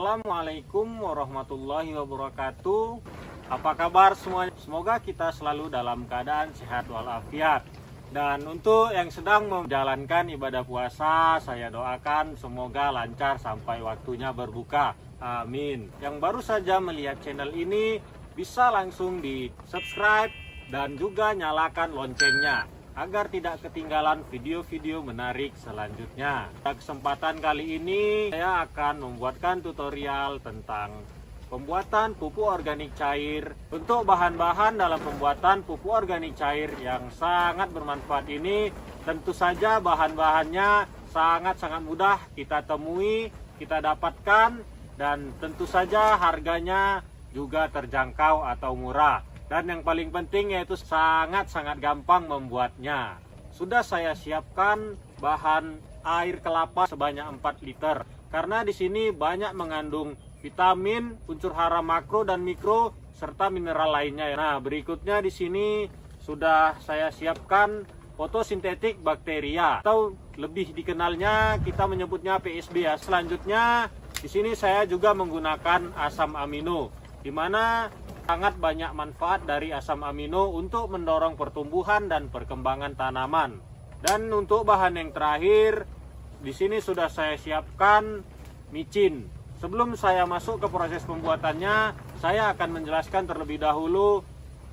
Assalamualaikum warahmatullahi wabarakatuh. Apa kabar semuanya? Semoga kita selalu dalam keadaan sehat walafiat. Dan untuk yang sedang menjalankan ibadah puasa, saya doakan semoga lancar sampai waktunya berbuka. Amin. Yang baru saja melihat channel ini, bisa langsung di subscribe dan juga nyalakan loncengnya agar tidak ketinggalan video-video menarik selanjutnya. Pada kesempatan kali ini saya akan membuatkan tutorial tentang pembuatan pupuk organik cair. Untuk bahan-bahan dalam pembuatan pupuk organik cair yang sangat bermanfaat ini, tentu saja bahan-bahannya sangat-sangat mudah kita temui, kita dapatkan, dan tentu saja harganya juga terjangkau atau murah. Dan yang paling penting yaitu sangat-sangat gampang membuatnya. Sudah saya siapkan bahan air kelapa sebanyak 4 liter. Karena di sini banyak mengandung vitamin, unsur hara makro dan mikro, serta mineral lainnya. Nah, berikutnya di sini sudah saya siapkan fotosintetik bakteria, atau lebih dikenalnya kita menyebutnya PSB ya. Selanjutnya di sini saya juga menggunakan asam amino, di mana sangat banyak manfaat dari asam amino untuk mendorong pertumbuhan dan perkembangan tanaman. Dan untuk bahan yang terakhir, di sini sudah saya siapkan micin. Sebelum saya masuk ke proses pembuatannya, saya akan menjelaskan terlebih dahulu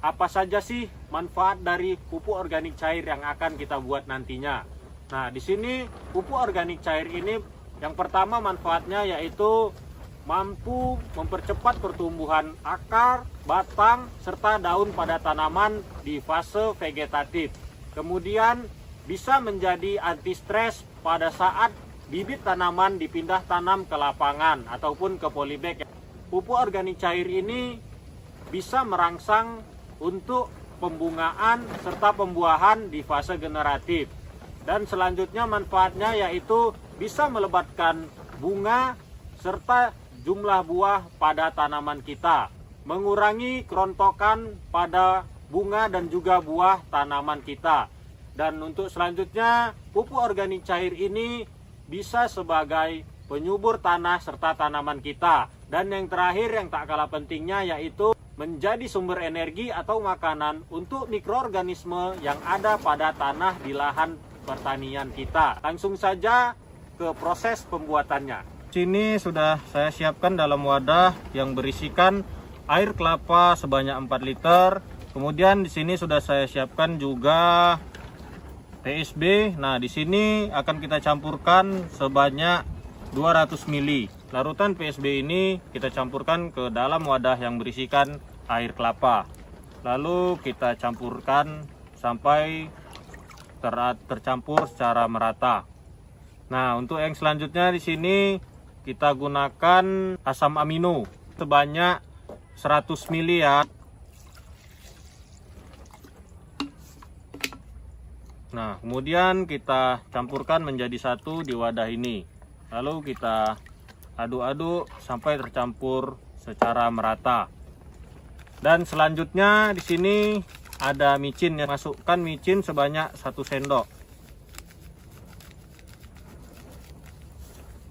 apa saja sih manfaat dari pupuk organik cair yang akan kita buat nantinya. Nah, di sini pupuk organik cair ini yang pertama manfaatnya yaitu mampu mempercepat pertumbuhan akar, batang, serta daun pada tanaman di fase vegetatif. Kemudian bisa menjadi anti stres pada saat bibit tanaman dipindah tanam ke lapangan ataupun ke polybag. Pupuk organik cair ini bisa merangsang untuk pembungaan serta pembuahan di fase generatif. Dan selanjutnya manfaatnya yaitu bisa melebatkan bunga serta jumlah buah pada tanaman kita, mengurangi kerontokan pada bunga dan juga buah tanaman kita. Dan untuk selanjutnya, pupuk organik cair ini bisa sebagai penyubur tanah serta tanaman kita. Dan yang terakhir yang tak kalah pentingnya yaitu menjadi sumber energi atau makanan untuk mikroorganisme yang ada pada tanah di lahan pertanian kita. Langsung saja ke proses pembuatannya. Sini sudah saya siapkan dalam wadah yang berisikan air kelapa sebanyak 4 liter. Kemudian di sini sudah saya siapkan juga PSB. Nah, di sini akan kita campurkan sebanyak 200 ml. Larutan PSB ini kita campurkan ke dalam wadah yang berisikan air kelapa. Lalu kita campurkan sampai tercampur secara merata. Nah, untuk yang selanjutnya di sini kita gunakan asam amino sebanyak 100 ml ya. Nah, kemudian kita campurkan menjadi satu di wadah ini. Lalu kita aduk-aduk sampai tercampur secara merata. Dan selanjutnya di sini ada micin, yang masukkan micin sebanyak 1 sendok.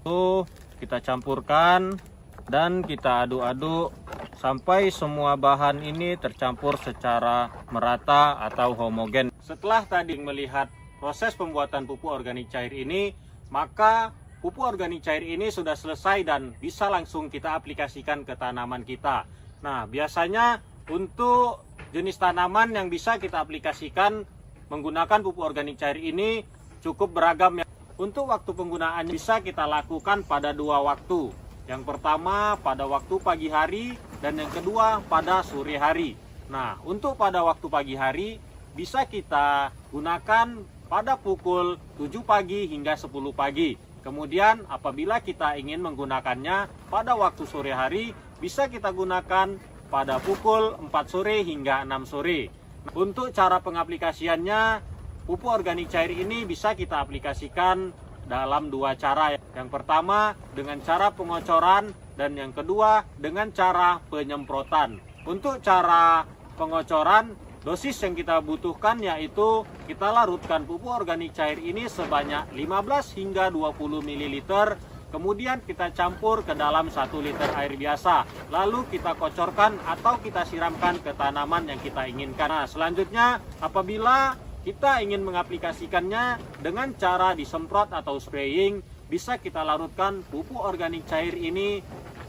Tuh, kita campurkan dan kita aduk-aduk sampai semua bahan ini tercampur secara merata atau homogen. Setelah tadi melihat proses pembuatan pupuk organik cair ini, maka pupuk organik cair ini sudah selesai dan bisa langsung kita aplikasikan ke tanaman kita. Nah, biasanya untuk jenis tanaman yang bisa kita aplikasikan menggunakan pupuk organik cair ini cukup beragam ya. Untuk waktu penggunaan bisa kita lakukan pada 2 waktu. Yang pertama pada waktu pagi hari dan yang kedua pada sore hari. Nah, untuk pada waktu pagi hari bisa kita gunakan pada pukul 7 pagi hingga 10 pagi. Kemudian apabila kita ingin menggunakannya pada waktu sore hari, bisa kita gunakan pada pukul 4 sore hingga 6 sore. Untuk cara pengaplikasiannya, pupuk organik cair ini bisa kita aplikasikan dalam 2 cara. Yang pertama dengan cara pengocoran dan yang kedua dengan cara penyemprotan. Untuk cara pengocoran, dosis yang kita butuhkan yaitu kita larutkan pupuk organik cair ini sebanyak 15 hingga 20 ml kemudian kita campur ke dalam 1 liter air biasa, lalu kita kocorkan atau kita siramkan ke tanaman yang kita inginkan. Nah, selanjutnya apabila kita ingin mengaplikasikannya dengan cara disemprot atau spraying, bisa kita larutkan pupuk organik cair ini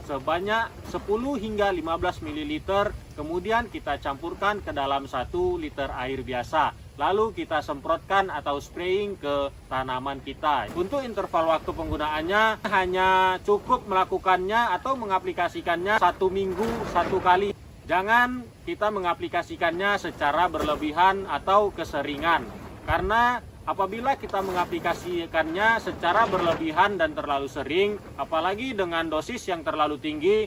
sebanyak 10 hingga 15 ml, kemudian kita campurkan ke dalam 1 liter air biasa, lalu kita semprotkan atau spraying ke tanaman kita. Untuk interval waktu penggunaannya hanya cukup melakukannya atau mengaplikasikannya 1 minggu 1 kali. Jangan kita mengaplikasikannya secara berlebihan atau keseringan, karena apabila kita mengaplikasikannya secara berlebihan dan terlalu sering, apalagi dengan dosis yang terlalu tinggi,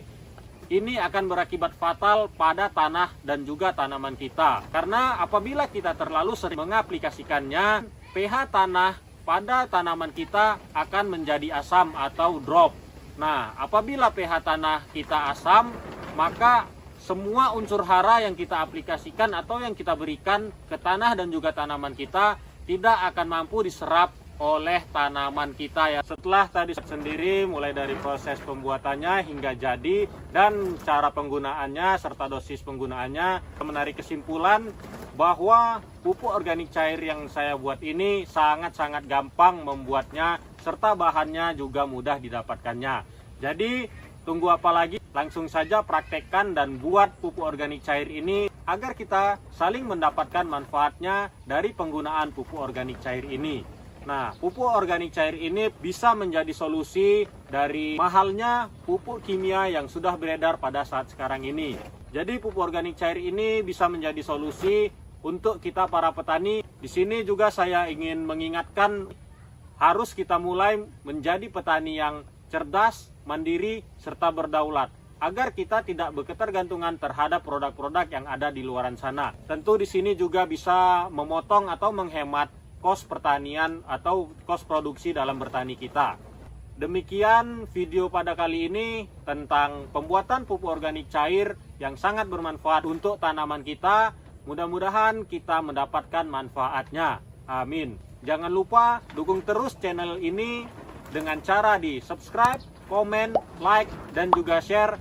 ini akan berakibat fatal pada tanah dan juga tanaman kita. Karena apabila kita terlalu sering mengaplikasikannya, pH tanah pada tanaman kita akan menjadi asam atau drop. Nah, apabila pH tanah kita asam, maka semua unsur hara yang kita aplikasikan atau yang kita berikan ke tanah dan juga tanaman kita tidak akan mampu diserap oleh tanaman kita ya. Setelah tadi sendiri mulai dari proses pembuatannya hingga jadi dan cara penggunaannya serta dosis penggunaannya, menarik kesimpulan bahwa pupuk organik cair yang saya buat ini sangat-sangat gampang membuatnya serta bahannya juga mudah didapatkannya. Jadi tunggu apa lagi? Langsung saja praktekkan dan buat pupuk organik cair ini agar kita saling mendapatkan manfaatnya dari penggunaan pupuk organik cair ini. Nah, pupuk organik cair ini bisa menjadi solusi dari mahalnya pupuk kimia yang sudah beredar pada saat sekarang ini. Jadi pupuk organik cair ini bisa menjadi solusi untuk kita para petani. Di sini juga saya ingin mengingatkan, harus kita mulai menjadi petani yang cerdas, mandiri, serta berdaulat, agar kita tidak berketergantungan terhadap produk-produk yang ada di luaran sana. Tentu di sini juga bisa memotong atau menghemat kos pertanian atau kos produksi dalam bertani kita. Demikian video pada kali ini tentang pembuatan pupuk organik cair yang sangat bermanfaat untuk tanaman kita. Mudah-mudahan kita mendapatkan manfaatnya. Amin. Jangan lupa dukung terus channel ini dengan cara di subscribe, komen, like, dan juga share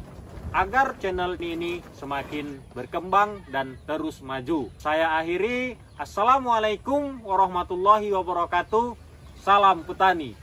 agar channel ini semakin berkembang dan terus maju. Saya akhiri. Assalamualaikum warahmatullahi wabarakatuh. Salam petani.